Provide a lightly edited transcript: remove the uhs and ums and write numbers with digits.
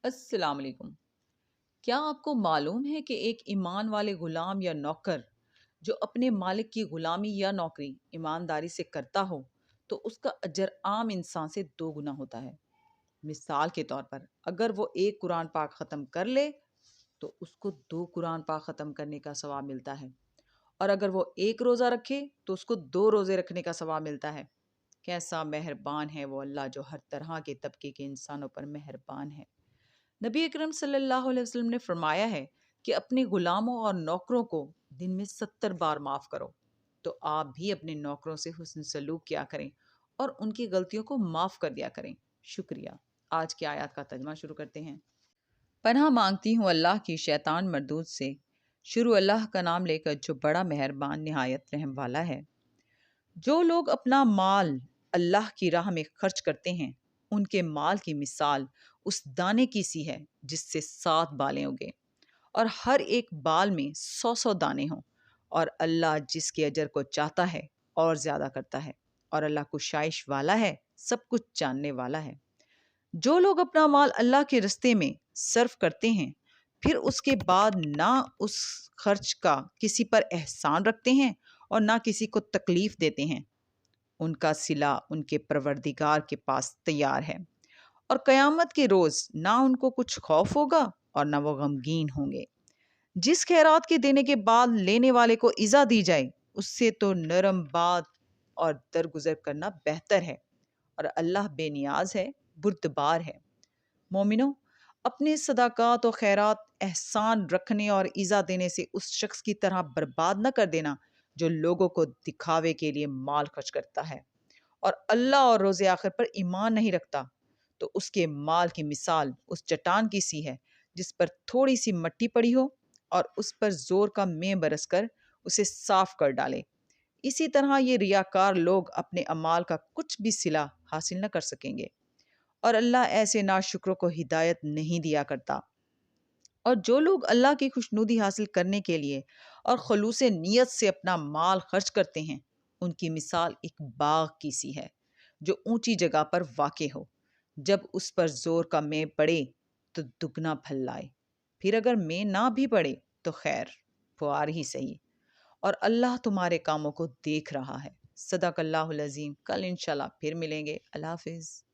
السلام علیکم۔ کیا آپ کو معلوم ہے کہ ایک ایمان والے غلام یا نوکر جو اپنے مالک کی غلامی یا نوکری ایمانداری سے کرتا ہو تو اس کا اجر عام انسان سے 2 گنا ہوتا ہے۔ مثال کے طور پر اگر وہ ایک قرآن پاک ختم کر لے تو اس کو 2 قرآن پاک ختم کرنے کا ثواب ملتا ہے، اور اگر وہ ایک روزہ رکھے تو اس کو 2 روزے رکھنے کا ثواب ملتا ہے۔ کیسا مہربان ہے وہ اللہ جو ہر طرح کے طبقے کے انسانوں پر مہربان ہے۔ نبی اکرم صلی اللہ علیہ وسلم نے فرمایا ہے کہ اپنے غلاموں اور نوکروں کو دن میں 70 بار معاف کرو۔ تو آپ بھی اپنے نوکروں سے حسن سلوک کیا کریں اور ان کی غلطیوں کو معاف کر دیا کریں۔ شکریہ۔ آج کی آیات کا ترجمہ شروع کرتے ہیں۔ پناہ مانگتی ہوں اللہ کی شیطان مردود سے۔ شروع اللہ کا نام لے کر جو بڑا مہربان نہایت رحم والا ہے۔ جو لوگ اپنا مال اللہ کی راہ میں خرچ کرتے ہیں ان کے مال کی مثال اس دانے کی سی ہے جس سے 7 بالیں اگے اور ہر ایک بال میں 100 دانے ہوں، اور اللہ جس کے اجر کو چاہتا ہے اور زیادہ کرتا ہے، اور اللہ کشائش والا ہے، سب کچھ جاننے والا ہے۔ جو لوگ اپنا مال اللہ کے رستے میں صرف کرتے ہیں پھر اس کے بعد نہ اس خرچ کا کسی پر احسان رکھتے ہیں اور نہ کسی کو تکلیف دیتے ہیں، ان کا صلہ ان کے پروردگار کے پاس تیار ہے، اور قیامت کے روز نہ ان کو کچھ خوف ہوگا اور نہ وہ غمگین ہوں گے۔ جس خیرات کے دینے کے بعد لینے والے کو ایذا دی جائے اس سے تو نرم بات اور درگزر کرنا بہتر ہے، اور اللہ بے نیاز ہے، بردبار ہے۔ مومنوں، اپنے صدقات و خیرات احسان رکھنے اور ایذا دینے سے اس شخص کی طرح برباد نہ کر دینا جو لوگوں کو دکھاوے کے لیے مال خرچ کرتا ہے اور اللہ اور روز آخر پر ایمان نہیں رکھتا، تو اس کے مال کی مثال اس چٹان کی سی ہے جس پر تھوڑی سی مٹی پڑی ہو اور اس پر زور کا مے برس کر اسے صاف کر ڈالے۔ اسی طرح یہ ریاکار لوگ اپنے اعمال کا کچھ بھی صلہ حاصل نہ کر سکیں گے، اور اللہ ایسے ناشکروں کو ہدایت نہیں دیا کرتا۔ اور جو لوگ اللہ کی خوشنودی حاصل کرنے کے لیے اور خلوص نیت سے اپنا مال خرچ کرتے ہیں ان کی مثال ایک باغ کی سی ہے جو اونچی جگہ پر واقع ہو، جب اس پر زور کا مے پڑے تو دگنا پھل لائے، پھر اگر مے نہ بھی پڑے تو خیر فوار ہی صحیح، اور اللہ تمہارے کاموں کو دیکھ رہا ہے۔ صدق اللہ العظیم۔ کل انشاءاللہ پھر ملیں گے۔ اللہ حافظ۔